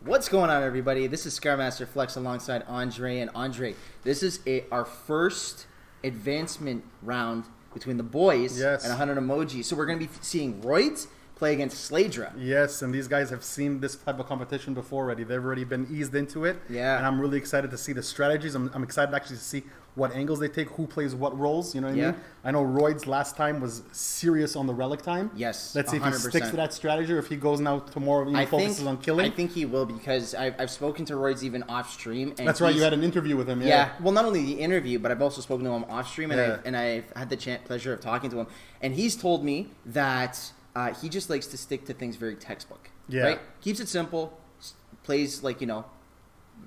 What's going on, everybody? This is Scarmaster Flex alongside Andre. And Andre, this is our first advancement round between the boys and 100 emojis. So we're going to be seeing Roids play against Slaydra. Yes, and these guys have seen this type of competition before already. They've already been eased into it. Yeah. And I'm really excited to see the strategies. I'm excited actually to see what angles they take, who plays what roles, you know what I mean? I know Roids last time was serious on the Relic time. Yes, Let's see 100%. If he sticks to that strategy or if he goes now tomorrow and focuses on killing. I think he will, because I've spoken to Roids even off stream. And that's right, you had an interview with him. Yeah, well, not only the interview, but I've also spoken to him off stream, and I've had the pleasure of talking to him. And he's told me that he just likes to stick to things very textbook. Yeah. Right? Keeps it simple, plays like,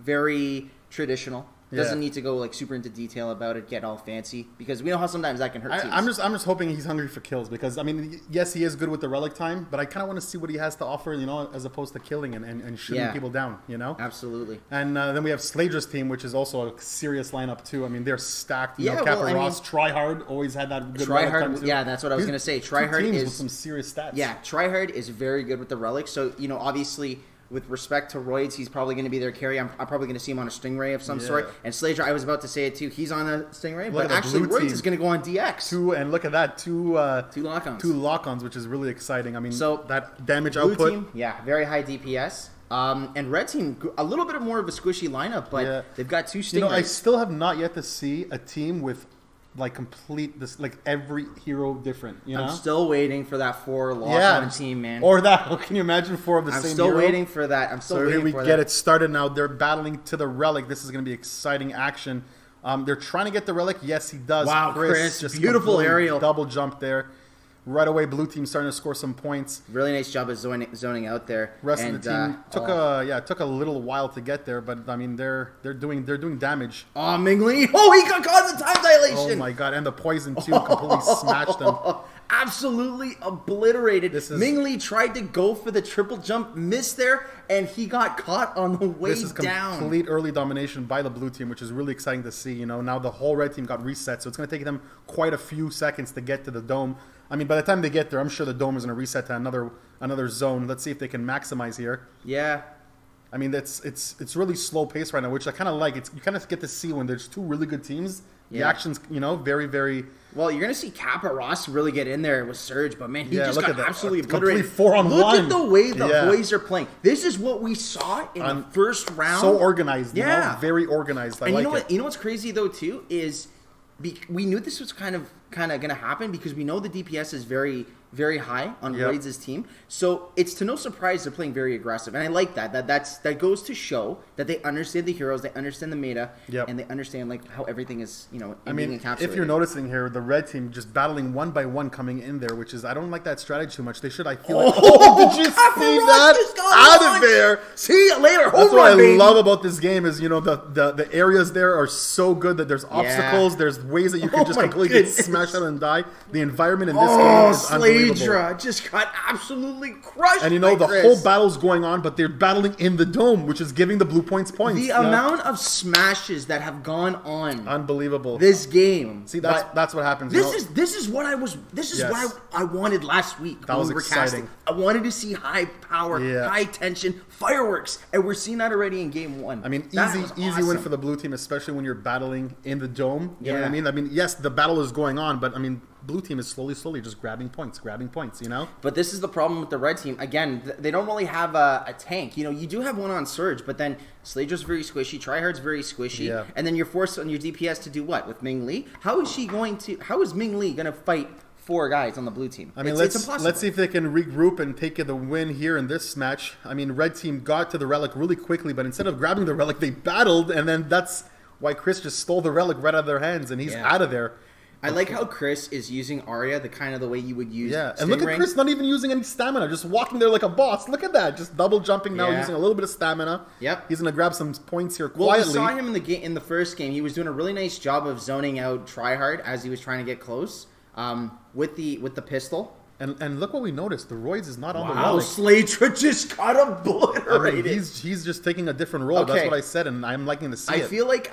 very traditional. Doesn't need to go like super into detail about it, get all fancy, because we know how sometimes that can hurt teams. I'm just hoping he's hungry for kills, because I mean, yes, he is good with the Relic time, but I kind of want to see what he has to offer, as opposed to killing and shooting people down, Absolutely. And then we have Slaydra's team, which is also a serious lineup too. I mean, they're stacked. Kappa Ross, Tryhard always had that good Relic time too. Yeah, that's what I was gonna say. Tryhard is with some serious stats. Yeah, Tryhard is very good with the Relic. So obviously, with respect to Roids, he's probably going to be their carry. I'm probably going to see him on a Stingray of some sort. And Slaydra, I was about to say it too. He's on a Stingray, but actually Roids is going to go on DX. And look at that, two lock-ons. Two lock-ons, which is really exciting. I mean, so that damage blue output. Team, very high DPS. And red team, a little bit more of a squishy lineup, but they've got two Stingrays. I still have not yet to see a team with every hero different. I'm still waiting for that 4 lock-on team, man. Or that. Can you imagine 4 of the same hero? I'm still waiting for that. So here we get it started now. They're battling to the Relic. This is going to be exciting action. They're trying to get the Relic. Yes, he does. Wow, Chris just beautiful aerial. Double jump there. Right away, blue team starting to score some points. Really nice job of zoning out there. Rest of the team took a little while to get there, but I mean they're doing damage. Oh, Mingli! Oh, he got caught in the time dilation. Oh my god, and the poison too completely smashed them. Absolutely obliterated. Mingli tried to go for the triple jump, missed there, and he got caught on the way down. This is complete early domination by the blue team, which is really exciting to see. Now the whole red team got reset, so it's going to take them quite a few seconds to get to the dome. I mean, by the time they get there, I'm sure the dome is going to reset to another zone. Let's see if they can maximize here. Yeah. I mean, it's really slow pace right now, which I kind of like. You kind of get to see when there's two really good teams. The action's, very, very... Well, you're going to see Kappa Ross really get in there with Surge, but man, he just got absolutely obliterated. 4-on-1. Look at the way the boys are playing. This is what we saw in the first round. So organized, very organized. And you know what's crazy though too is we knew this was kind of going to happen, because we know the DPS is very, very high on Roids' team. So it's to no surprise they're playing very aggressive, and I like that. That goes to show that they understand the heroes, they understand the meta, and they understand how everything is being encapsulated. If you're noticing here, the red team just battling one by one coming in there, which is, I don't like that strategy too much. They should, I feel like, did you see that? Out of there. See you later. That's what I love about this game is, the areas there are so good that there's obstacles, there's ways that you can just completely get smashed out and die. The environment in this game is unbelievable. Slaydra just got absolutely crushed. And the whole battle's going on, but they're battling in the dome, which is giving the blue points. The amount of smashes that have gone on, unbelievable. This game. See, that's what happens. This is what I wanted last week. That was exciting. I wanted to see high power, high tension fireworks, and we're seeing that already in game 1. I mean, easy win for the blue team, especially when you're battling in the dome. You know what I mean? I mean, yes, the battle is going on, but I mean, blue team is slowly just grabbing points, But this is the problem with the red team. Again, they don't really have a tank. You do have one on Surge, but then Slaydra's very squishy, Tryhard's very squishy, and then you're forced on your DPS to do what with Mingli? How is Mingli going to fight 4 guys on the blue team? I mean, let's see if they can regroup and take the win here in this match. I mean, red team got to the Relic really quickly, but instead of grabbing the Relic, they battled, and then that's why Chris just stole the Relic right out of their hands, and he's out of there. I like how Chris is using Arya the way you would use and look at Chris not even using any stamina, just walking there like a boss. Look at that, just double jumping now, using a little bit of stamina. Yep. He's going to grab some points here quietly. Well, we saw him in the first game. He was doing a really nice job of zoning out Tryhard as he was trying to get close with the pistol. And look what we noticed. The Roids is not on the Relic. Relic. Slaydra just got obliterated. I mean, he's just taking a different role. Okay. That's what I said, and I'm liking to see it.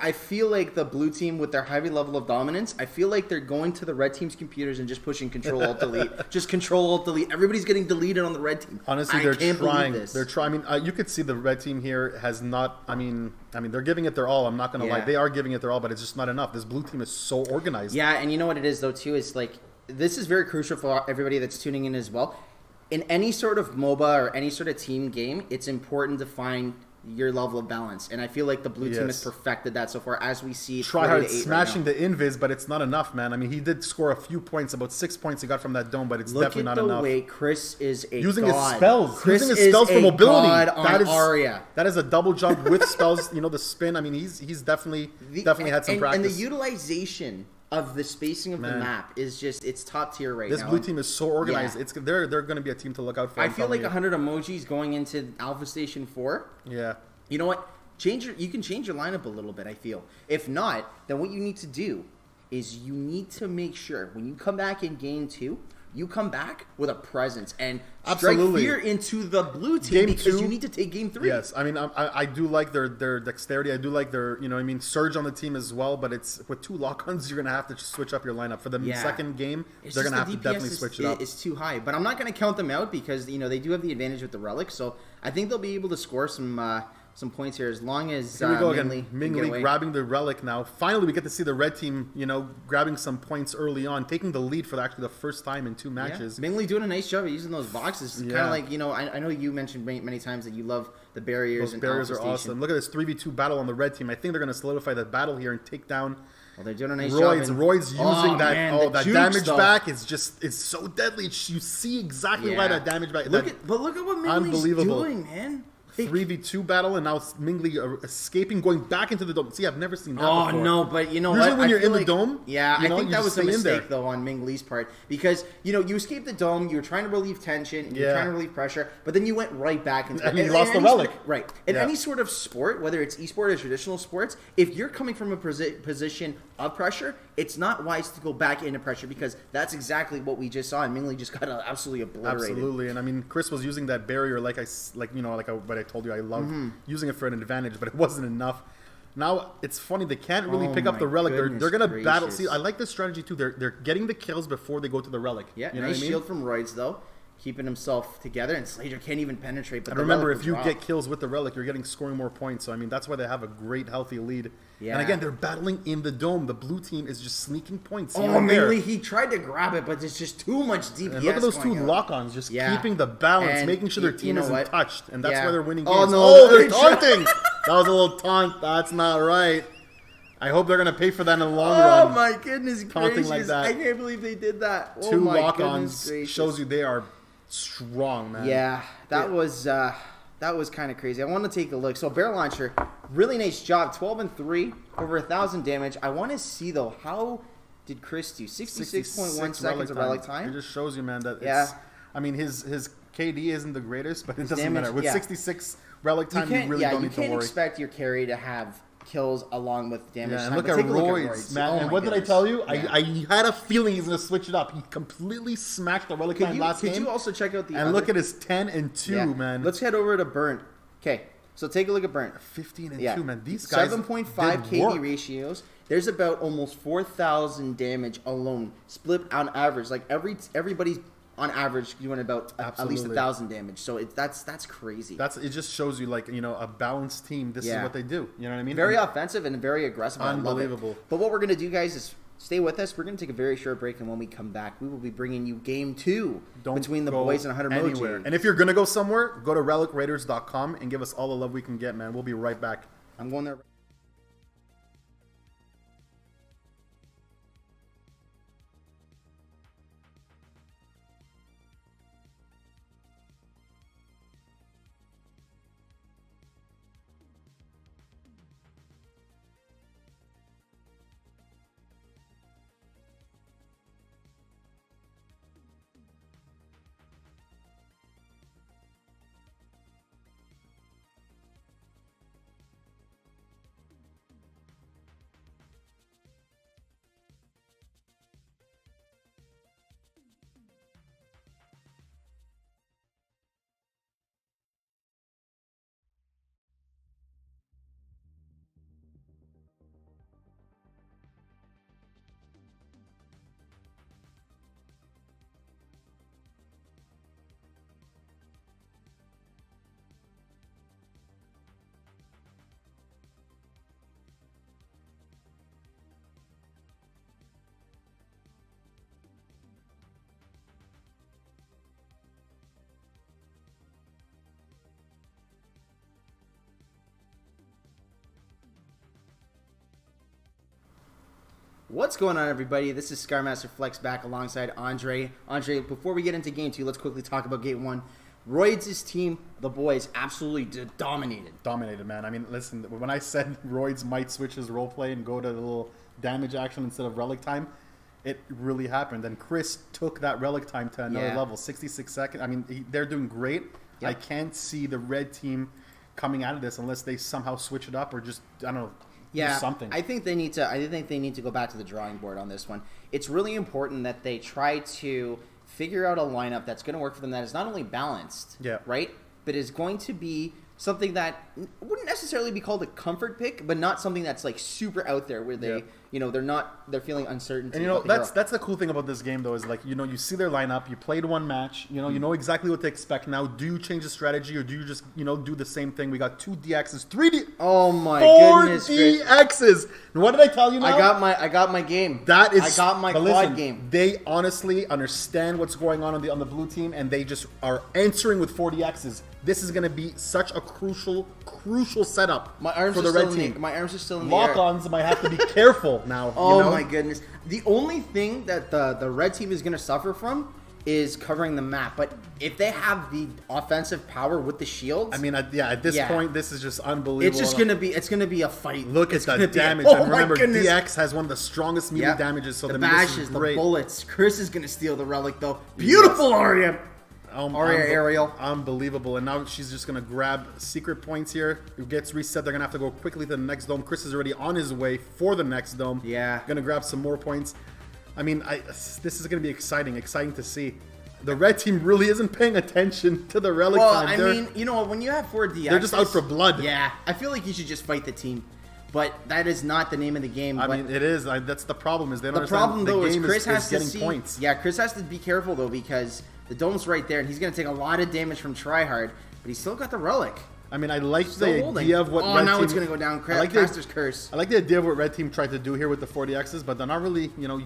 I feel like the blue team with their heavy level of dominance, I feel like they're going to the red team's computers and just pushing Control Alt Delete. Just Control Alt Delete. Everybody's getting deleted on the red team. Honestly, they're trying. They're trying. I mean, you could see the red team here has not. I mean, they're giving it their all. I'm not going to lie. They are giving it their all, but it's just not enough. This blue team is so organized. Yeah, and you know what it is though too. It's like. This is very crucial for everybody that's tuning in as well. In any sort of MOBA or any sort of team game, it's important to find your level of balance. And I feel like the blue team has perfected that so far, as we see. Tryhard smashing the invis, but it's not enough, man. I mean, he did score a few points, about 6 points he got from that dome, but it's definitely not enough. Look at the way Chris is a using god. His spells. Chris using his spells for mobility. That is Arya. That is a double jump with spells. You know, the spin. I mean, he's definitely had some practice. And the utilization of the spacing of the map is just, it's top tier right now. This blue team is so organized. Yeah. They're going to be a team to look out for. I feel like 100 emojis going into Alpha Station 4. Yeah. You know what? You can change your lineup a little bit, I feel. If not, then what you need to do is you need to make sure when you come back in game 2, you come back with a presence and strike fear into the blue team because you need to take game 3. Yes, I mean I do like their dexterity. I do like their surge on the team as well. But it's with 2 lock-ons, you're gonna have to switch up your lineup for the second game. They're gonna have to definitely switch it up. It's too high, but I'm not gonna count them out because they do have the advantage with the Relic. So I think they'll be able to score some points here as long as here we go again. Mingli grabbing the Relic now. Finally, we get to see the red team, grabbing some points early on, taking the lead for the first time in 2 matches. Mingli doing a nice job of using those boxes. Kind of like, I know you mentioned many times that you love the barriers. Those barriers are awesome. Look at this 3v2 battle on the red team. I think they're going to solidify that battle here and take down. Well, they're doing a nice Roids. job. Roids using that damage back is so deadly. You see exactly why that damage back. Look at what Mingli's doing, man. 3v2 battle, and now Mingli escaping, going back into the dome. See, I've never seen that before. Oh, no, but you know Usually what? when you're in the dome, I think that was a mistake, though, on Mingli's part. Because, you escaped the dome, you were trying to relieve tension, you were trying to relieve pressure, but then you went right back into it. And you lost the Relic. Right. In any sort of sport, whether it's esport or traditional sports, if you're coming from a position of pressure, it's not wise to go back into pressure because that's exactly what we just saw, and Mingli just got absolutely obliterated. Absolutely, and I mean, Chris was using that barrier what I told you I love using it for an advantage, but it wasn't enough. Now it's funny, they can't really pick up the Relic. They're gonna battle. See, I like this strategy too. They're getting the kills before they go to the Relic. Yeah, nice shield from Roids though, keeping himself together, and Slaydra can't even penetrate. But remember, if you get kills with the Relic, you're getting scoring more points. So I mean, that's why they have a great healthy lead. Yeah. And again, they're battling in the dome. The blue team is just sneaking points. Mingli, he tried to grab it, but there's just too much DPS. And look at those 2 lock-ons, just keeping the balance, making sure their team isn't touched, and that's why they're winning games. They're taunting! That was a little taunt. That's not right. I hope they're going to pay for that in the long run. Oh my goodness gracious. Like that. I can't believe they did that. 2 lock-ons shows you they are strong, man. Yeah, that was kind of crazy. I want to take a look. So Bear Launcher, really nice job. 12-3, over 1,000 damage. I want to see though, how did Chris do? 66.1 seconds of Relic time. It just shows you, man, that I mean, his KD isn't the greatest, but it doesn't matter. With 66 Relic time, you really don't need to worry. You can't expect your carry to have kills along with damage time. And look at Roids, man. And what did I tell you? I had a feeling he's going to switch it up. He completely smashed the Relic time last game. Could you also check out look at his 10-2, man. Let's head over to Burnt. Okay, so take a look at Burnt. 15-2, man. These guys 7.5 KD ratios. There's about almost 4,000 damage alone, split on average. Like everybody's on average doing about at least 1,000 damage. So that's crazy. It just shows you a balanced team. This is what they do. You know what I mean? Very offensive and very aggressive. Unbelievable. But what we're gonna do, guys, is stay with us. We're gonna take a very short break, and when we come back, we will be bringing you game 2 between the boys and 100 anywhere. And if you're gonna go somewhere, go to relicraiders.com and give us all the love we can get, man. We'll be right back. I'm going there. What's going on, everybody? This is Scarmaster Flex back alongside Andre. Andre, before we get into Game 2, let's quickly talk about Game 1. Roids' team, the boys, absolutely dominated. Dominated, man. I mean, listen, when I said Roids might switch his roleplay and go to the little damage action instead of relic time, it really happened. And Chris took that relic time to another level, 66 seconds. I mean, they're doing great. Yep. I can't see the red team coming out of this unless they somehow switch it up or just, I don't know, do something. I think they need to go back to the drawing board on this one. It's really important that they try to figure out a lineup that's going to work for them that is not only balanced, right, but is going to be something that wouldn't necessarily be called a comfort pick, but not something that's like super out there where they, you know, they're feeling uncertain. And you know, that's the cool thing about this game though, is like, you know, you see their lineup, you played one match, you know exactly what to expect. Now, do you change the strategy or do you just, you know, do the same thing? We got 2 DXs, 3D, oh my 4 goodness, DXs. And what did I tell you now? I got my game. That is, I got my quad game. They honestly understand what's going on the blue team, and they just are answering with 4 DXs. This is going to be such a crucial setup for the red team. My arms are still in the air. Lock-ons might have to be careful now. Oh, you know? My goodness. The only thing that the red team is going to suffer from is covering the map. But if they have the offensive power with the shields, I mean, at this point, this is just unbelievable. It's going to be a fight. Look at the damage. And remember, DX has one of the strongest melee damages. So the bashes, the bullets. Chris is going to steal the relic though. Beautiful Aria. Aria aerial. Unbelievable. And now she's just going to grab secret points here. It gets reset. They're going to have to go quickly to the next dome. Chris is already on his way for the next dome. Yeah. Going to grab some more points. I mean, this is going to be exciting to see. The red team really isn't paying attention to the relic time. I mean, you know, when you have 4 DXs, they're just out for blood. Yeah. I feel like you should just fight the team. But that is not the name of the game. I mean, it is. That's the problem. Is they don't the understand problem, though, the game is Chris has to getting see points. Yeah, Chris has to be careful, though, because the dome's right there, and he's going to take a lot of damage from Tryhard, but he's still got the relic. I mean, I like the idea of what red now team, it's going to go down. Caster's Curse. I like the idea of what red team tried to do here with the 40Xs, but they're not really, you know,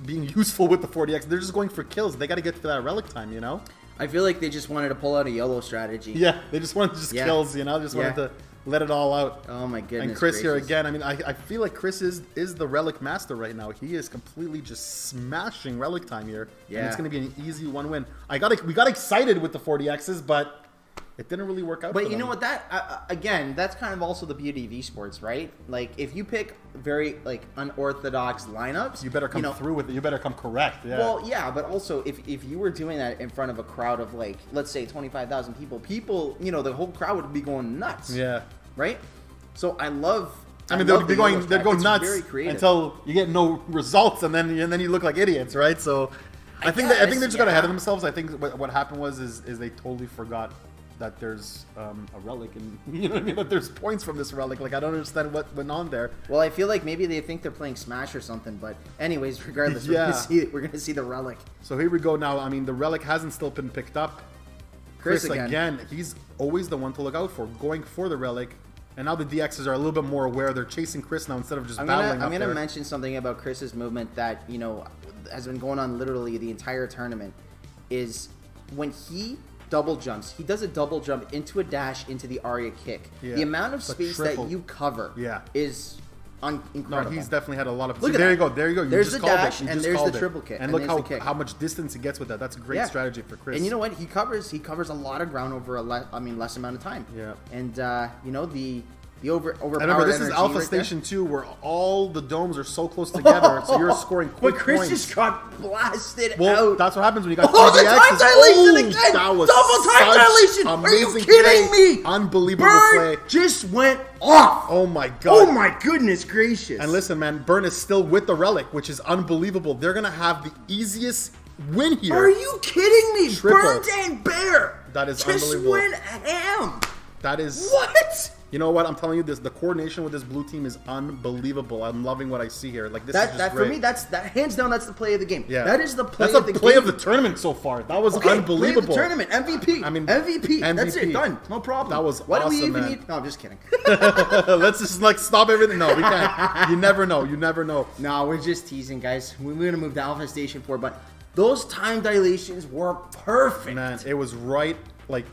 being useful with the 40X. They're just going for kills. They got to get to that relic time, you know? I feel like they just wanted to pull out a YOLO strategy. Yeah, they just wanted kills, you know? Just wanted to let it all out. Oh, my goodness. And Chris here again. I mean, I feel like Chris is the relic master right now. He is completely just smashing relic time here. Yeah. And it's going to be an easy 1 win. We got excited with the 40Xs, but it didn't really work out. But you know what? That again, that's kind of also the beauty of esports, right? Like, if you pick very unorthodox lineups, you better come through with it. You better come correct. Yeah. Well, yeah, but also if you were doing that in front of a crowd of let's say 25,000 people, you know, the whole crowd would be going nuts. Yeah. Right. So I love. I mean, they'd go nuts until you get no results, and then you look like idiots, right? So I think they just got ahead of themselves. I think what happened is they totally forgot that there's a relic, and you know what I mean, that there's points from this relic. Like, I don't understand what went on there. Well, I feel like maybe they think they're playing Smash or something, but anyways, regardless, we're gonna see the relic. So here we go now. I mean, the relic hasn't still been picked up. Chris again, he's always the one to look out for, going for the relic. And now the DXs are a little bit more aware. They're chasing Chris now instead of just battling. I'm gonna mention something about Chris's movement that, you know, has been going on literally the entire tournament. Is when he double jumps, he does a double jump into a dash into the Aria kick. Yeah. The amount of space that you cover is incredible. No, he's definitely had a lot of. There you go. There's the dash and there's the triple kick. And look how much distance he gets with that. That's a great strategy for Chris. And you know what? He covers a lot of ground over less amount of time. Yeah. And you know, the overpowered. And remember, this is Alpha Station 2, where all the domes are so close together, so you're scoring quick points. But Chris just got blasted out. That's what happens when you got 3DXs. The time dilation again! That was double time dilation! Are you kidding me? Unbelievable play. Just went off. Oh my god. Oh my goodness gracious. And listen, man, Burn is still with the relic, which is unbelievable. They're gonna have the easiest win here. Are you kidding me? Burnt and Bear. That is just unbelievable. Just went ham. That is what? You know what? I'm telling you, the coordination with this blue team is unbelievable. I'm loving what I see here. Like, this is just great. For me, that's hands down. That's the play of the game. Yeah, that is the play. That's the play of the tournament so far. That was unbelievable. Play of the tournament, MVP. I mean, MVP. That's it. Done. No problem. That was Why awesome, do we even man. need? No, I'm just kidding. Let's just stop everything. No, we can't. You never know. You never know. No, we're just teasing, guys. We're gonna move to Alpha Station 4, but those time dilations were perfect. Man, it was right,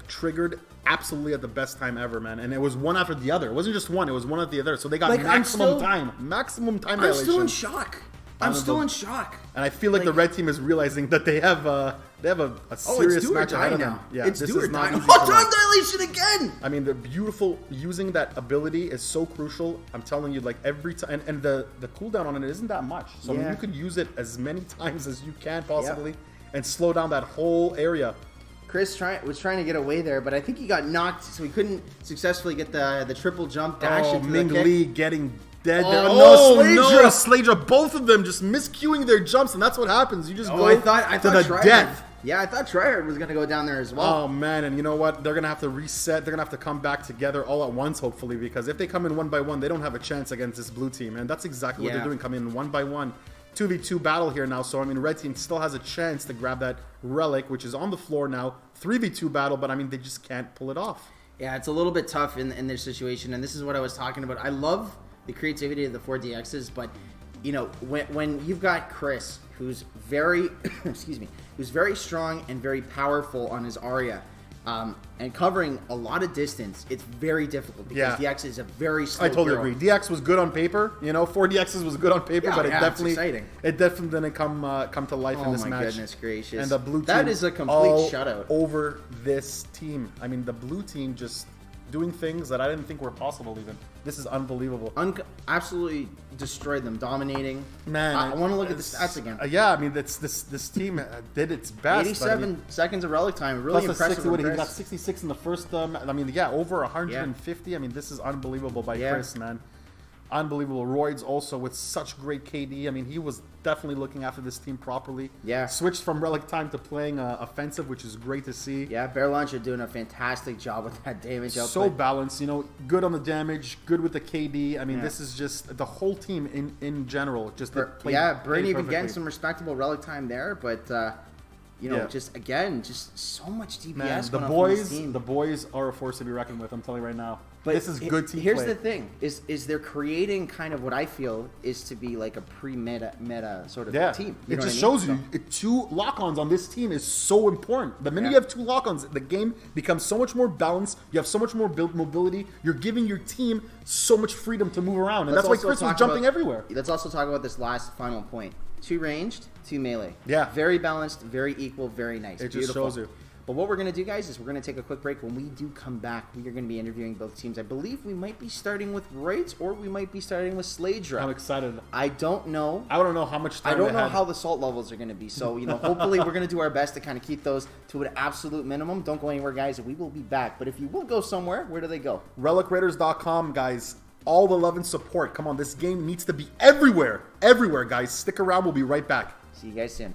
triggered absolutely at the best time ever, man. And it was one after the other. It wasn't just one. It was one after the other. So they got maximum time. Maximum time dilation. I'm still in shock. I'm still in shock. And I feel like the red team is realizing that they have a serious match ahead of them. Yeah, it's do or die. Oh, time dilation again! I mean, the beautiful using that ability is so crucial. I'm telling you, like every time, and the cooldown on it isn't that much. So I mean, you could use it as many times as you can possibly, and slow down that whole area. Chris was trying to get away there, but I think he got knocked, so he couldn't successfully get the triple jump dash. Oh, Ming Lee getting dead there. Oh, no, Slaydra. Both of them just miscuing their jumps, and that's what happens. You just go I thought to the death. Yeah, I thought Tryhard was going to go down there as well. Oh, man, and you know what? They're going to have to reset. They're going to have to come back together all at once, hopefully, because if they come in one by one, they don't have a chance against this blue team, and that's exactly what they're doing, coming in one by one. 2v2 battle here now, so I mean, red team still has a chance to grab that Relic, which is on the floor now. 3v2 battle, but I mean, they just can't pull it off. Yeah, it's a little bit tough in their situation, and this is what I was talking about. I love the creativity of the 4DXs, but you know, when you've got Chris, who's very, excuse me, who's very strong and very powerful on his Arya, and covering a lot of distance, it's very difficult because DX is a very slow I totally agree. DX was good on paper, you know, 4DXs was good on paper, but it definitely didn't come to life in this match. Oh my goodness gracious. And the blue team that is a complete shutout over this team. I mean, the blue team just doing things that I didn't think were possible even. This is unbelievable. Absolutely destroyed them, dominating. Man, I want to look at the stats again. Yeah, I mean, this team did its best. 87 seconds of relic time, really impressive. He got 66 in the first. I mean, over 150. I mean, this is unbelievable by Chris, man. Unbelievable. Roids also with such great KD. I mean, he was definitely looking after this team properly. Yeah. Switched from relic time to playing offensive, which is great to see. Yeah, Bear Launcher doing a fantastic job with that damage output. So balanced, you know, good on the damage, good with the KD. I mean, this is just the whole team in general. Just Bernie even getting some respectable relic time there, but you know, just so much DPS. Man, the boys are a force to be reckoned with. I'm telling you right now. But this is good team play. Here's the thing: is they're creating kind of what I feel is to be like a pre-meta sort of team. You know shows you two lock-ons on this team is so important. The minute you have two lock-ons, the game becomes so much more balanced. You have so much more build mobility. You're giving your team so much freedom to move around, and that's why Chris was jumping everywhere. Let's also talk about this last final point: 2 ranged, 2 melee. Yeah, very balanced, very equal, very nice. It just shows you. But what we're going to do, guys, is we're going to take a quick break. When we do come back, we are going to be interviewing both teams. I believe we might be starting with Roids, or we might be starting with Slaydra. I'm excited. I don't know. I don't know how much time I don't know how the salt levels are going to be. So, you know, hopefully we're going to do our best to kind of keep those to an absolute minimum. Don't go anywhere, guys. We will be back. But if you will go somewhere, where do they go? RelicRaiders.com, guys. All the love and support. Come on, this game needs to be everywhere. Everywhere, guys. Stick around. We'll be right back. See you guys soon.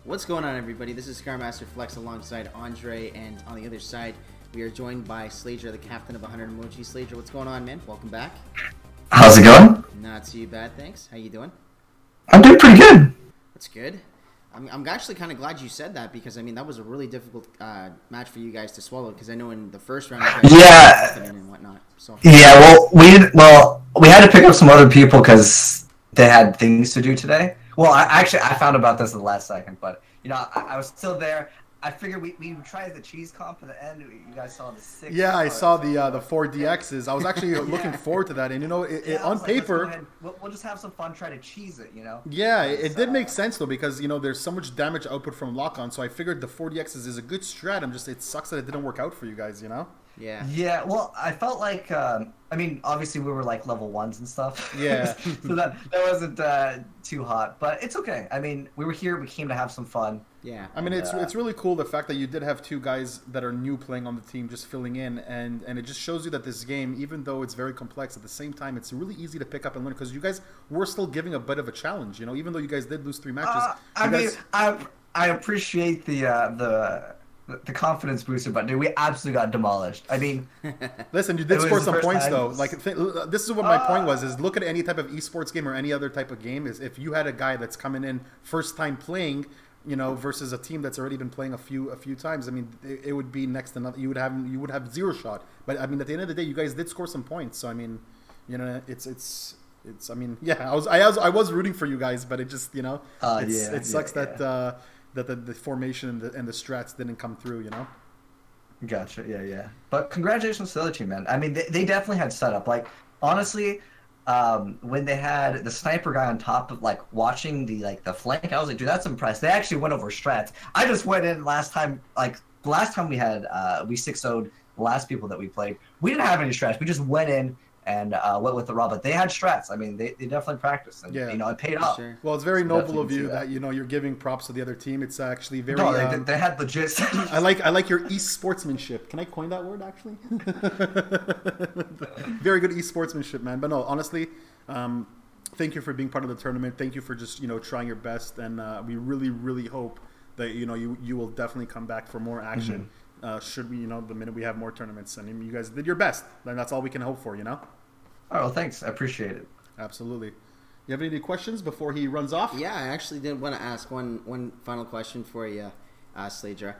What's going on, everybody? This is Scarmaster Flex alongside Andre, and on the other side, we are joined by Slaydra, the captain of 100 Emoji. Slaydra, what's going on, man? Welcome back. How's it going? Not too bad, thanks. How you doing? I'm doing pretty good. That's good. I'm actually kind of glad you said that because, I mean, that was a really difficult match for you guys to swallow because I know in the first round, yeah, and whatnot. So. Yeah, we had to pick up some other people because they had things to do today. Well, I found about this at the last second, but you know, I was still there. I figured we tried the cheese comp at the end. You guys saw the 6. Yeah, I saw the 4 DXs. I was actually looking forward to that, and you know, on paper, we'll just have some fun trying to cheese it, you know. Yeah, it did make sense though because you know there's so much damage output from lock-on, so I figured the 4 DXs is a good strat. It sucks that it didn't work out for you guys, you know. Yeah. Yeah. Well, I felt like I mean, obviously we were like level 1s and stuff. Yeah. So that wasn't too hot, but it's okay. I mean, we were here. We came to have some fun. Yeah. I mean, it's really cool the fact that you did have 2 guys that are new playing on the team just filling in, and it just shows you that this game, even though it's very complex, at the same time it's really easy to pick up and learn because you guys were still giving a bit of a challenge. You know, even though you guys did lose 3 matches. I appreciate the confidence booster, but dude, we absolutely got demolished. I mean, listen, you did score some points though. Like this is what my point was: is look at any type of esports game or any other type of game. Is if you had a guy that's coming in first time playing, you know, versus a team that's already been playing a few times. I mean, it would be next to nothing. You would have 0 shot. But I mean, at the end of the day, you guys did score some points. So I mean, you know, it's. I mean, yeah, I was rooting for you guys, but it just, you know, it sucks that the formation and the strats didn't come through, you know. Gotcha. Yeah. But congratulations to the other team, man. I mean, they definitely had setup. Like, honestly, when they had the sniper guy on top of, like, watching the flank, I was like, dude, that's impressive. They actually went over strats. I just went in last time we had we 6-0'd the last people that we played. We didn't have any strats. We just went in and went with the raw, but they had strats. I mean, they definitely practiced, and you know, it paid off. Sure. Well, it's very noble of you that you know you're giving props to the other team. It's actually very. No, they had legit. I like your e-sportsmanship. Can I coin that word actually? Very good e-sportsmanship, man. But no, honestly, thank you for being part of the tournament. Thank you for just, you know, trying your best, and we really hope that, you know, you will definitely come back for more action. Should we, you know, the minute we have more tournaments. I mean, you guys did your best, and that's all we can hope for, you know. Oh, well, thanks. I appreciate it. Absolutely. You have any questions before he runs off? Yeah, I actually did want to ask one final question for you, Slaydra.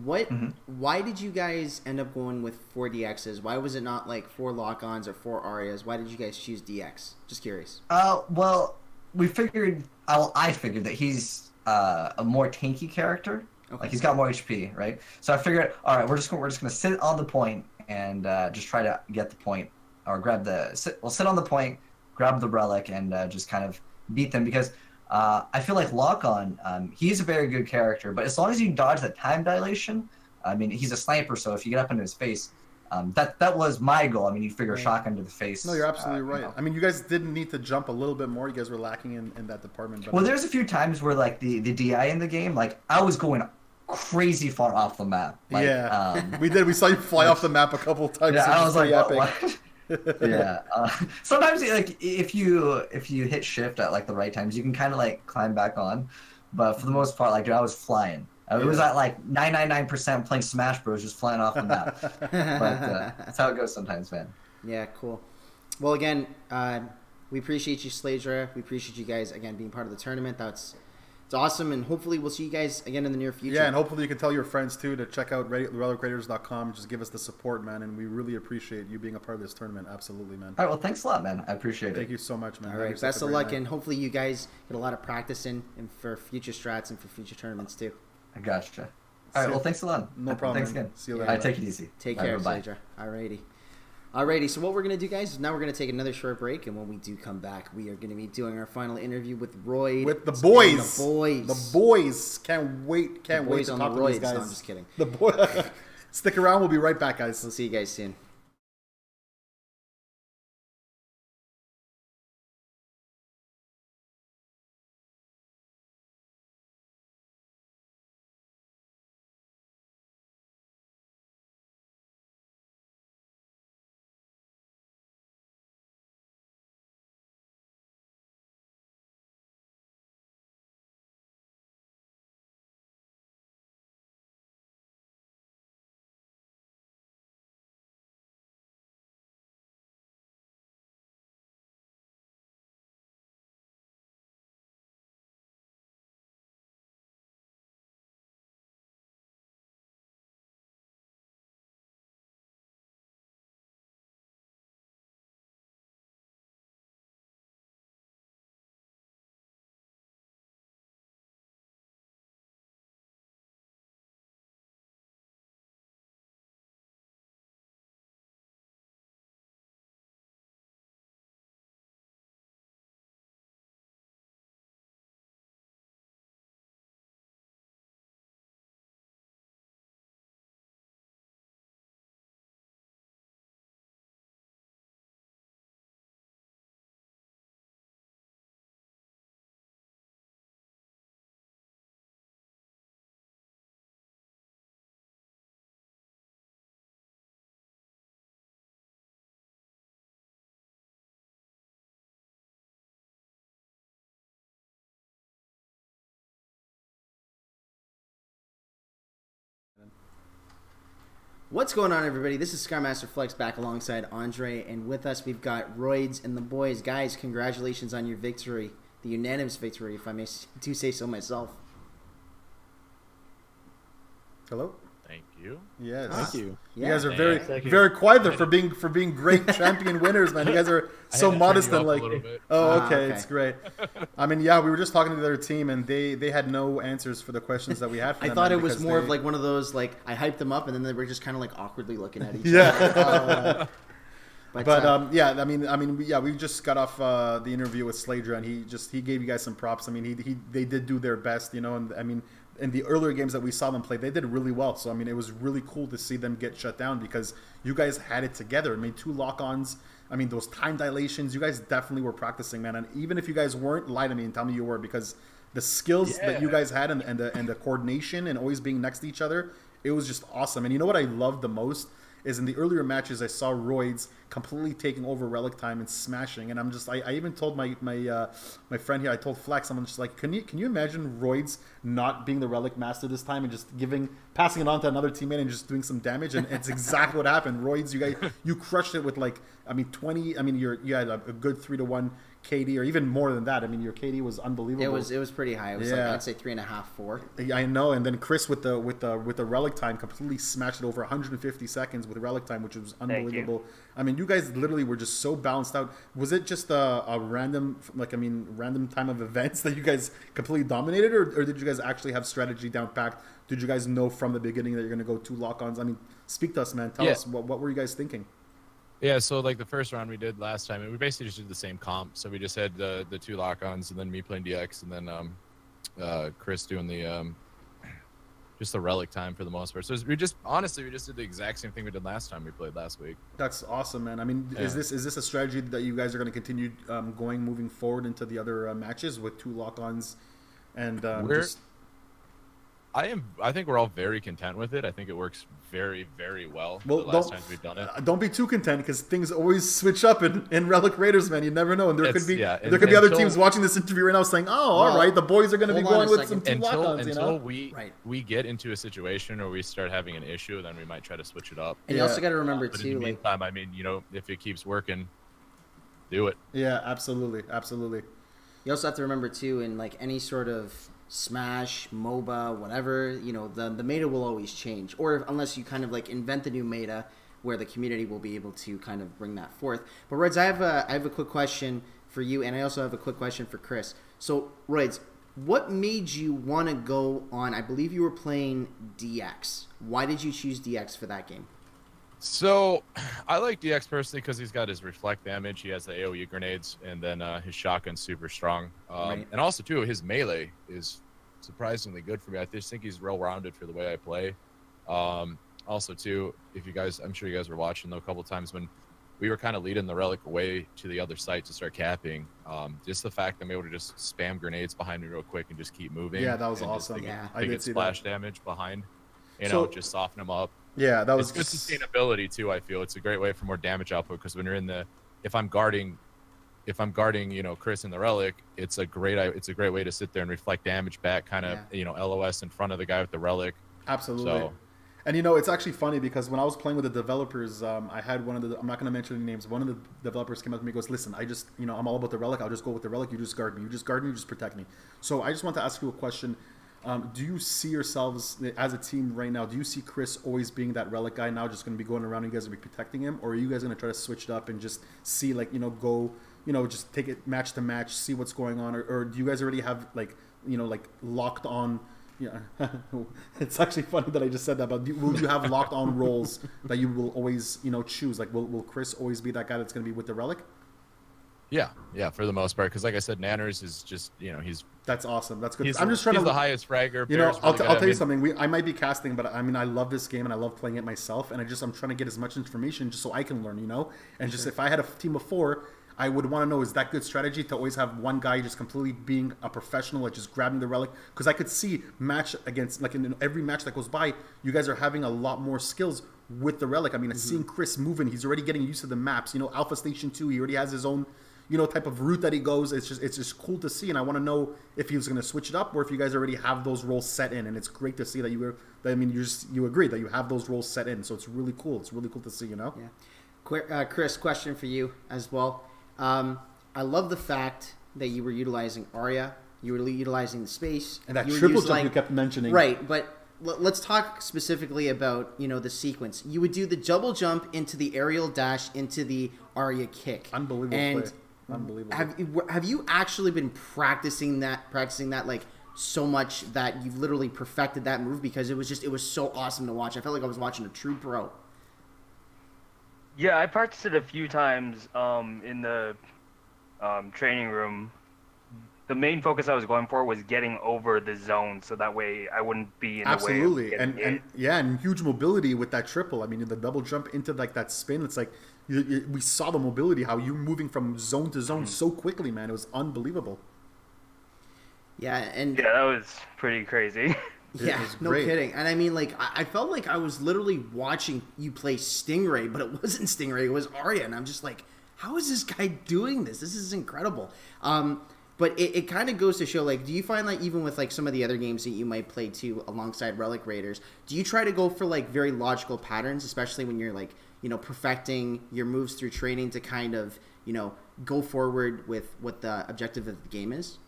Why did you guys end up going with 4 DXs? Why was it not like 4 lock-ons or 4 Arias? Why did you guys choose DX? Just curious. Well, I figured that he's a more tanky character. Okay. Like, he's got more HP, right? So I figured, all right, we're just gonna sit on the point and just try to get the point, or sit on the point, grab the relic, and just kind of beat them, because I feel like Lock-On, he's a very good character, but as long as you dodge that time dilation, I mean, he's a sniper, so if you get up into his face, that was my goal. I mean, you figure a shotgun to the face. No, you're absolutely right. You know. I mean, you guys didn't need to jump a little bit more. You guys were lacking in that department. But well, there's a few times where, like, the DI in the game, like, I was going crazy far off the map. Like, yeah, we did. We saw you fly off the map a couple of times. Yeah, I was like, what? Yeah. Sometimes, like, if you hit shift at, like, the right times, you can kind of, like, climb back on. But for the most part, like, dude, I was flying. It was at like 999% playing Smash Bros, just flying off the map. But that's how it goes sometimes, man. Yeah, cool. Well, again, we appreciate you, Slaydra. We appreciate you guys again being part of the tournament. It's awesome, and hopefully we'll see you guys again in the near future. Yeah, and hopefully you can tell your friends too to check out relicraiders.com. Just give us the support, man, and we really appreciate you being a part of this tournament. Absolutely, man. All right, well, thanks a lot, man. I appreciate it. Thank you so much, man. All right, best of luck, and hopefully you guys get a lot of practice in and for future strats and for future tournaments too. I gotcha. All right, well, thanks a lot. No problem. Thanks again. See you later. All right, take it easy. Take care, Slaydra. Alrighty, so what we're going to do, guys, is now we're going to take another short break, and when we do come back, we are going to be doing our final interview with Roids. With the boys. The boys. Can't wait to talk to these guys. No, I'm just kidding. The boy. Stick around. We'll be right back, guys. We'll see you guys soon. What's going on, everybody? This is Skymaster Flex back alongside Andre, and with us we've got Roids and the boys. Guys, congratulations on your victory, the unanimous victory, if I may do say so myself. Hello. Thank you. Yes. Thank you. You guys are very quiet there for being great champion winners, man. You guys are so modest and like. Okay, it's great. I mean, yeah, we were just talking to the other team, and they had no answers for the questions that we had. For I them, thought it was more of like one of those like I hyped them up, and then they were just kind of like awkwardly looking at each other. Yeah, I mean, we just got off the interview with Slaydra, and he gave you guys some props. I mean, they did do their best, you know, and I mean. In the earlier games that we saw them play, they did really well. So, I mean, it was really cool to see them get shut down because you guys had it together. I mean, 2 lock-ons. I mean, those time dilations, you guys definitely were practicing, man. And even if you guys weren't, lie to me and tell me you were, because the skills that you guys had and the coordination and always being next to each other, it was just awesome. And you know what I loved the most is in the earlier matches, I saw Roids completely taking over Relic time and smashing. And I'm just, I even told my friend here, I told Flex, I'm just like, can you imagine Roids not being the Relic master this time and just passing it on to another teammate and just doing some damage? And it's exactly what happened. Roids, you crushed it with like, I mean, 20. I mean, you had a good 3-1 KD, or even more than that. I mean, your KD was unbelievable. It was pretty high. It was like, I'd say 3.5, 4. I know. And then Chris with the Relic time completely smashed it over 150 seconds with Relic time, which was unbelievable. I mean, you guys literally were just so balanced out. Was it just a random time of events that you guys completely dominated, or did you guys actually have strategy down packed? Did you guys know from the beginning that you're going to go 2 lock-ons? I mean, speak to us, man. Tell us, what were you guys thinking? Yeah, so like the first round we did last time, we basically just did the same comp. So we just had the 2 lock-ons, and then me playing DX, and then Chris doing the just the Relic time for the most part. So we just did the exact same thing we did last time we played last week. That's awesome, man. I mean, is this a strategy that you guys are going to continue moving forward into the other matches with 2 lock-ons and I think we're all very content with it. I think it works very, very well the last times we've done it. Don't be too content, because things always switch up in Relic Raiders, man. You never know. And there could be other teams watching this interview right now saying, all right, the boys are going to be going with some 2 lock-ons. Until we get into a situation or we start having an issue, then we might try to switch it up. And you also got to remember, too. In the meantime, I mean, you know, if it keeps working, do it. Yeah, absolutely. Absolutely. You also have to remember, too, in like any sort of Smash, MOBA, whatever, you know, the meta will always change, or unless you kind of like invent the new meta where the community will be able to kind of bring that forth. But Roids, I have a quick question for you, and I also have a quick question for Chris. So Roids, what made you want to go on? I believe you were playing DX. Why did you choose DX for that game? So I like DX personally because he's got his reflect damage. He has the AoE grenades, and then his shotgun's super strong. And also, too, his melee is surprisingly good for me. I just think he's well-rounded for the way I play. Also, too, I'm sure you guys were watching, though, a couple times when we were kind of leading the Relic away to the other site to start capping. Just the fact that I'm able to just spam grenades behind me real quick and just keep moving. Yeah, that was awesome. I did see splash damage behind, just soften them up. Yeah, that was good sustainability too. I feel it's a great way for more damage output, because when you're if I'm guarding, you know, Chris in the Relic, it's a great way to sit there and reflect damage back, kind of LOS in front of the guy with the Relic. Absolutely. So, and you know, it's actually funny because when I was playing with the developers, I had I'm not going to mention any names. One of the developers came up to me and goes, "Listen, I'm all about the Relic. I'll just go with the Relic. You just guard me. You just protect me." So I just want to ask you a question. Do you see yourselves as a team right now? Do you see Chris always being that Relic guy now, just going to be going around and you guys will be protecting him? Or are you guys going to try to switch it up and just see, just take it match to match, see what's going on? Or do you guys already have, locked on? Yeah, it's actually funny that I just said that, but will you have locked on roles that you will always, choose? Like, will Chris always be that guy that's going to be with the Relic? Yeah, for the most part, because like I said, Nanners is just, that's awesome. That's good. He's the highest fragger. I'll tell you something. I might be casting, but I mean, I love this game and I love playing it myself, and I'm trying to get as much information just so I can learn, And just if I had a team of 4, I would want to know, is that good strategy to always have one guy just completely being a professional, like just grabbing the Relic? Because I could see match against, like in every match that goes by, you guys are having a lot more skills with the Relic. I mean, seeing Chris moving, he's already getting used to the maps. Alpha Station 2, he already has his own type of route that he goes. It's just cool to see, and I want to know if he was going to switch it up or if you guys already have those roles set in. And it's great to see that you agree that you have those roles set in. So it's really cool. It's really cool to see, Yeah. Chris, question for you as well. I love the fact that you were utilizing Arya, you were utilizing the space, and that triple jump you kept mentioning. Right, but let's talk specifically about the sequence. You would do the double jump into the aerial dash into the Arya kick. Unbelievable and play. Unbelievable. Have you actually been practicing that like so much that you've literally perfected that move? Because it was so awesome to watch. I felt like I was watching a true pro. Yeah, I practiced it a few times in the training room. The main focus I was going for was getting over the zone, so that way I wouldn't be in the way. Absolutely, and huge mobility with that triple. I mean, the double jump into like that spin. It's like we saw the mobility, how you moving from zone to zone so quickly, man. It was unbelievable. Yeah, that was pretty crazy. Yeah, no kidding. And I mean, like, I felt like I was literally watching you play Stingray, but it wasn't Stingray, it was Arya, and I'm just like, how is this guy doing this? This is incredible. But it kind of goes to show, like, do you find that even with, like, some of the other games that you might play, too, alongside Relic Raiders, do you try to go for, like, very logical patterns, especially when you're, like, perfecting your moves through training to kind of, go forward with what the objective of the game is?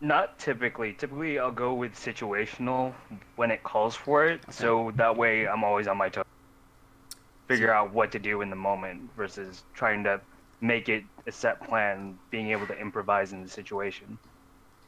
Not typically. Typically, I'll go with situational when it calls for it, so that way I'm always on my toes. Figure out what to do in the moment versus trying to make it a set plan, being able to improvise in the situation.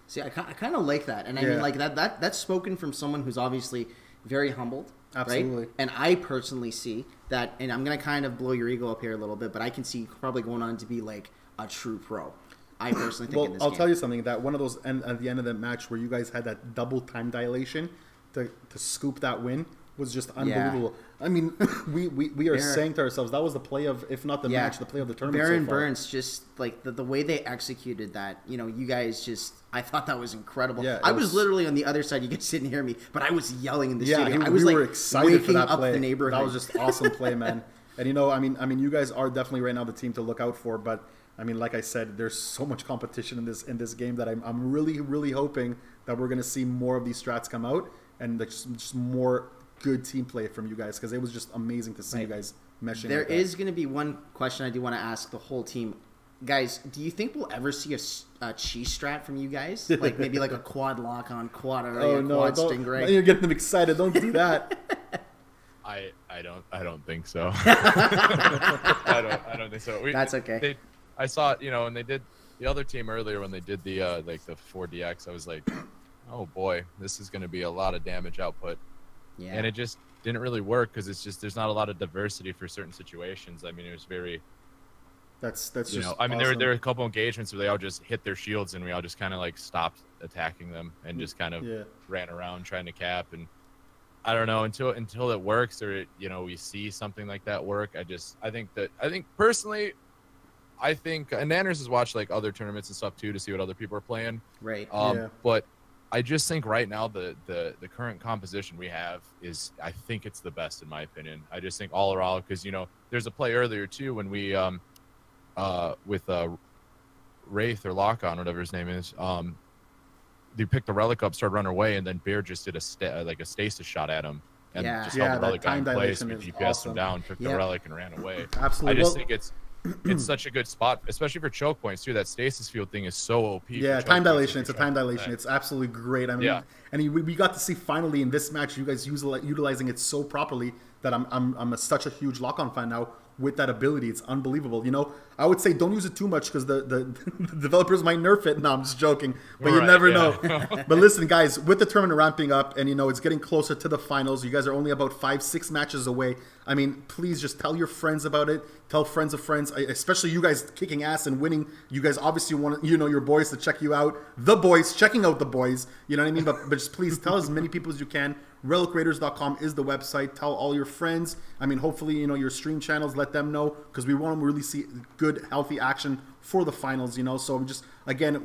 See, I kind of like that, and I mean, like that's spoken from someone who's obviously very humbled. Absolutely. Right? And I personally see that, and I'm gonna kind of blow your ego up here a little bit, but I can see probably going on to be like a true pro. I personally think in this I'll game. tell you something, that one of those at the end of the match where you guys had that double time dilation to scoop that win was just unbelievable. Yeah. I mean, we are saying to ourselves, that was the play of, if not the match, the play of the tournament Baron so far. Burns, just like the way they executed that, you guys just, I thought that was incredible. Yeah, I was literally on the other side. You guys didn't hear me, but I was yelling in the studio. I was we like were excited for that up play. The neighborhood. That was just awesome play, man. And I mean, you guys are definitely right now the team to look out for. But I mean, like I said, there's so much competition in this game that I'm really, really hoping that we're going to see more of these strats come out and just more good team play from you guys, because it was just amazing to see you guys meshing. There is going to be one question I do want to ask the whole team. Guys, do you think we'll ever see a cheese strat from you guys? Like maybe like a quad lock on quad Arya, quad Stingray? You're getting them excited. Don't do that. I don't think so. I don't think so. That's okay. I saw it, when they did the other team earlier, when they did the like the 4DX, I was like, oh boy, this is going to be a lot of damage output. Yeah. And it just didn't really work because it's just there's not a lot of diversity for certain situations. I mean, it was very. That's just. I mean, there were a couple engagements where they all just hit their shields and we all just kind of like stopped attacking them and just kind of ran around trying to cap, and I don't know until it works or we see something like that work. I think personally, and Nanners has watched like other tournaments and stuff too to see what other people are playing. Right. But I just think right now the current composition we have is, I think it's the best in my opinion. I just think all around, because there's a play earlier too when we with Wraith or Lock on, whatever his name is, they picked the Relic up, started running away, and then Bear just did a stasis shot at him and just held the Relic on place, and GPS him down, took the Relic and ran away. Absolutely. I just think it's such a good spot, especially for choke points too. That stasis field thing is so OP. Yeah, time dilation. It's a time dilation. It's absolutely great. I mean, and we got to see finally in this match you guys utilizing it so properly that I'm such a huge lock-on fan now with that ability. It's unbelievable. I would say don't use it too much because the developers might nerf it. No, I'm just joking, but you never know. But listen, guys, with the tournament ramping up and it's getting closer to the finals, you guys are only about 5-6 matches away. I mean, please just tell your friends about it. Tell friends of friends, especially you guys kicking ass and winning. You guys obviously want your boys to check you out. The boys checking out the boys. You know what I mean? But just please tell as many people as you can. RelicRaiders.com is the website. Tell all your friends. I mean, hopefully, your stream channels, let them know, because we want to really see good, healthy action for the finals, So I'm just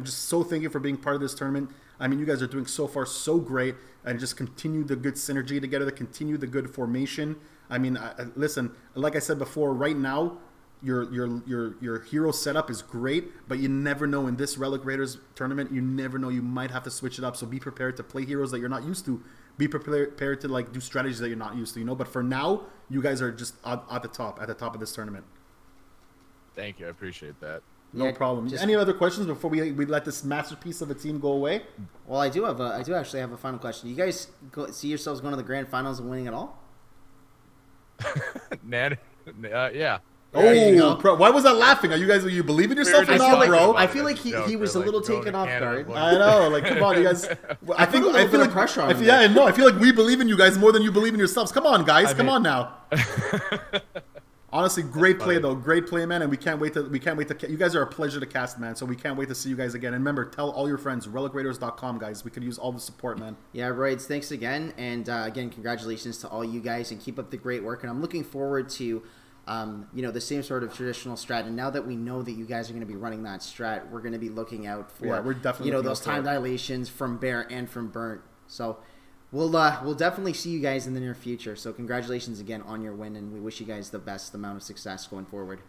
so thank you for being part of this tournament. I mean, you guys are doing so far so great, and just continue the good synergy together, continue the good formation. I mean, listen, like I said before, right now, your hero setup is great, but you never know in this Relic Raiders tournament. You never know. You might have to switch it up. So be prepared to play heroes that you're not used to. Be prepared to like do strategies that you're not used to. But for now, you guys are just at the top of this tournament. Thank you. I appreciate that. No problem. Any other questions before we let this masterpiece of a team go away? Well, I do actually have a final question. You guys see yourselves going to the grand finals and winning it all? Yeah. Oh, why was that laughing? Are you believe in yourself or not, bro? I feel like he was a little taken off guard. I know, like come on, you guys. I feel like pressure on him. Yeah, no, I feel like we believe in you guys more than you believe in yourselves. Come on, guys, come on now. Honestly, great play though, great play, man, and we can't wait to. You guys are a pleasure to cast, man. So we can't wait to see you guys again. And remember, tell all your friends, relicraiders.com, guys. We could use all the support, man. Yeah, Roids, thanks again, and again, congratulations to all you guys, and keep up the great work. And I'm looking forward to. The same sort of traditional strat, and now that we know that you guys are going to be running that strat, we're going to be looking out for we're definitely those time dilations from Bear and from Burnt. So we'll definitely see you guys in the near future. So congratulations again on your win, and we wish you guys the best amount of success going forward.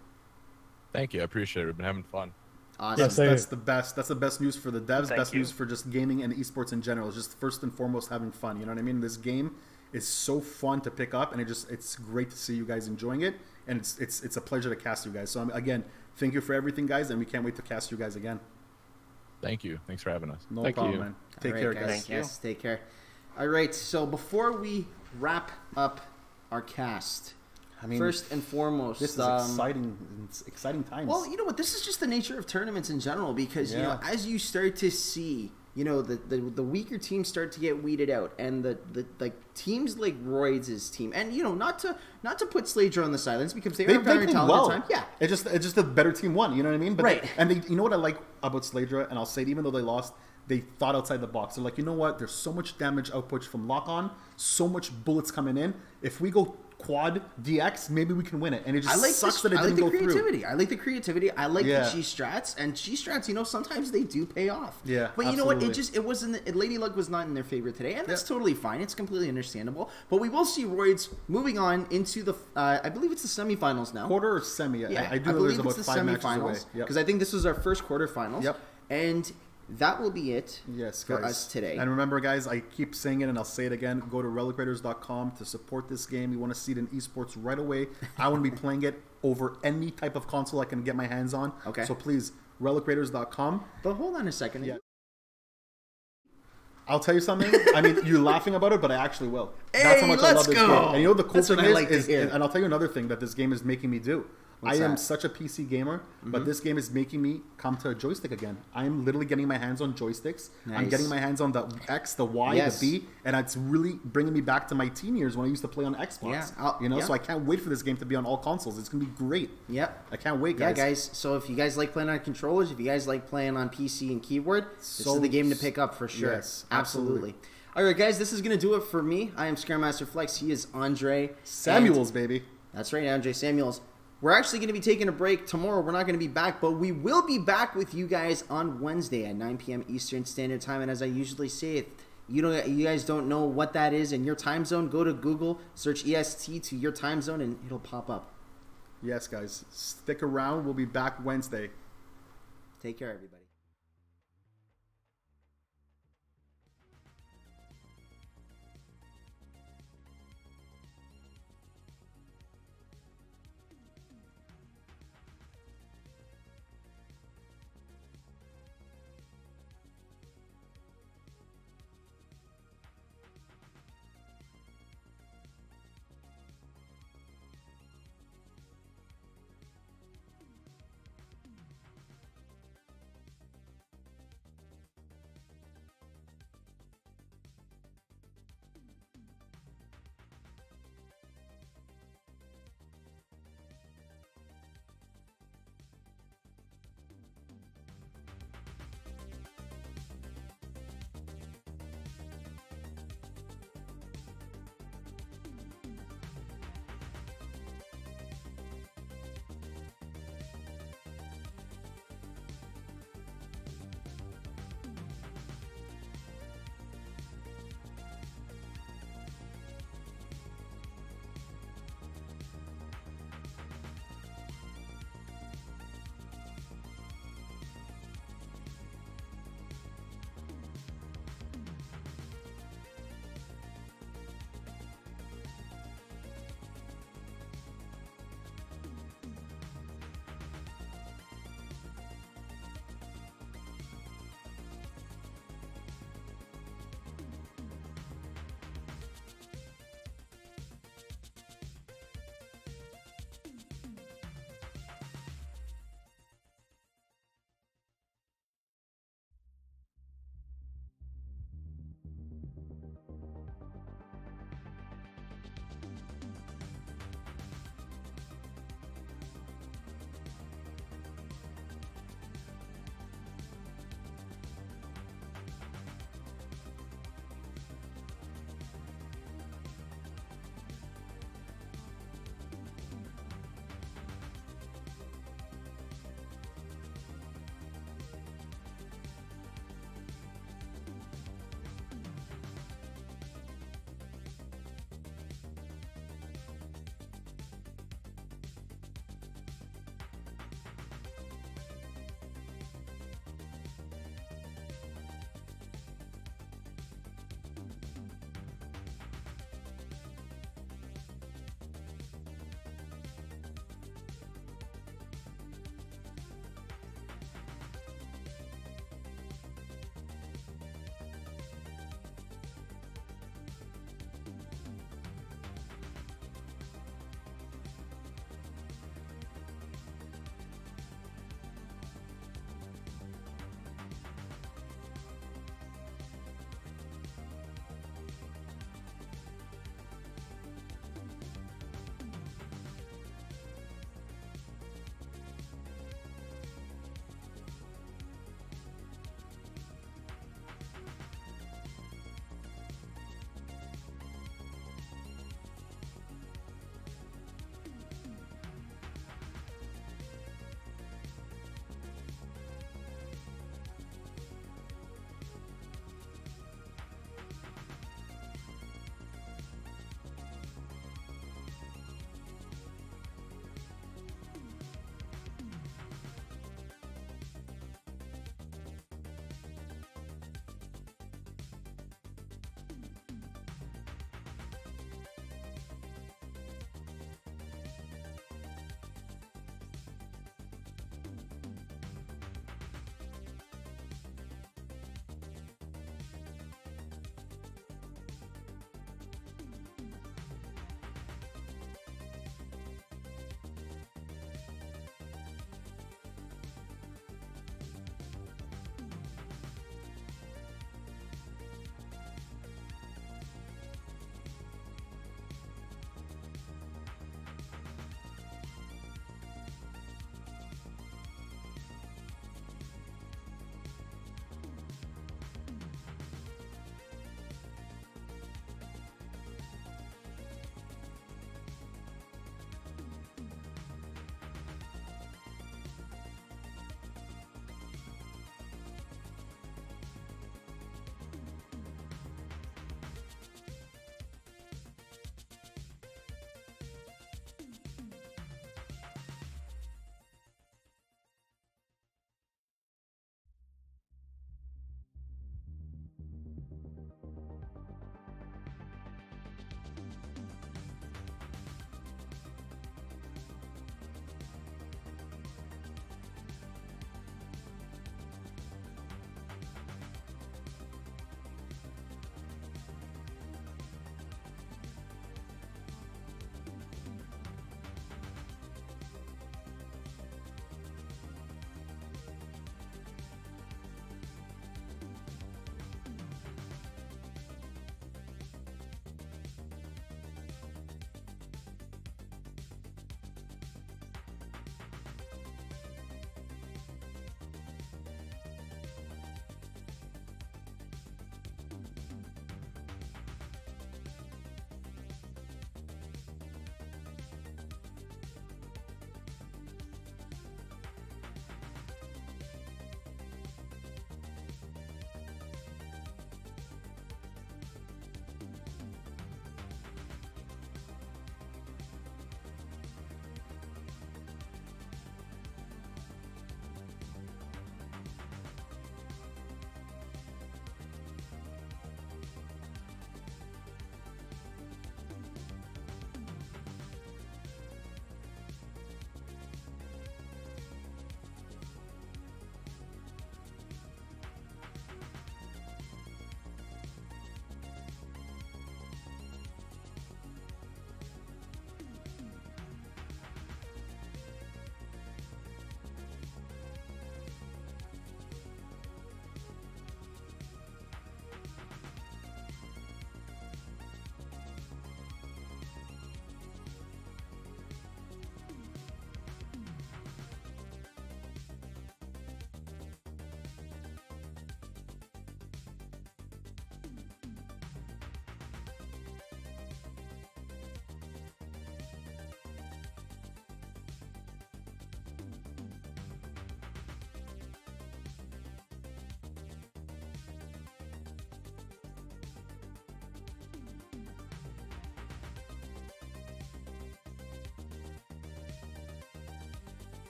Thank you, I appreciate it. We've been having fun. Awesome. That's the best. That's the best news for the devs. News for just gaming and esports in general. It's just first and foremost having fun. You know what I mean? This game is so fun to pick up, and it's great to see you guys enjoying it. And it's a pleasure to cast you guys. So again, thank you for everything, guys, and we can't wait to cast you guys again. Thank you. Thanks for having us. No problem, man. Take care, guys. Thank you. Yes, take care. All right. So before we wrap up our cast, first and foremost, this is exciting times. Well, you know what? This is just the nature of tournaments in general, because as you start to see. The weaker teams start to get weeded out, and the teams like Roids' team, and not to put Slaydra on the silence, because they are very talented well. Time. Yeah, it's just a better team won. You know what I mean? But right. And you know what I like about Slaydra, and I'll say it, even though they lost, they thought outside the box. They're like, you know what? There's so much damage output from lock on, so much bullets coming in. If we go quad DX, maybe we can win it. And it just sucks that it didn't go through. I like the creativity. I like the G strats, and G strats. Sometimes they do pay off. Yeah, but you know what? It wasn't. Lady Luck was not in their favor today, and that's totally fine. It's completely understandable. But we will see Roids moving on into the. I believe it's the semifinals now. Quarter or semi? Yeah, I believe it's the semifinals because I think this was our first quarterfinals. Yep. And that will be it for us today. And remember, guys, I keep saying it and I'll say it again. Go to relicraiders.com to support this game. You want to see it in esports right away. I want to be playing it over any type of console I can get my hands on. Okay. So please, relicraiders.com. But hold on a second. Yeah. I'll tell you something. You're laughing about it, but I actually will. That's how much I love this game. And the cool thing is, and I'll tell you another thing that this game is making me do. I am such a PC gamer, but this game is making me come to a joystick again. I'm literally getting my hands on joysticks. Nice. I'm getting my hands on the X, the Y, the B, and it's really bringing me back to my teen years when I used to play on Xbox. Yeah, so I can't wait for this game to be on all consoles. It's going to be great. Yep. I can't wait, guys. Yeah, guys. So if you guys like playing on controllers, if you guys like playing on PC and keyboard, this is the game to pick up for sure. Yes, absolutely. All right, guys, this is going to do it for me. I am Scaremaster Flex. He is Andre Samuels, baby. That's right, Andre Samuels. We're actually going to be taking a break tomorrow. We're not going to be back, but we will be back with you guys on Wednesday at 9 p.m. Eastern Standard Time. And as I usually say, if you guys don't know what that is in your time zone, go to Google, search EST to your time zone, and it'll pop up. Yes, guys. Stick around. We'll be back Wednesday. Take care, everybody.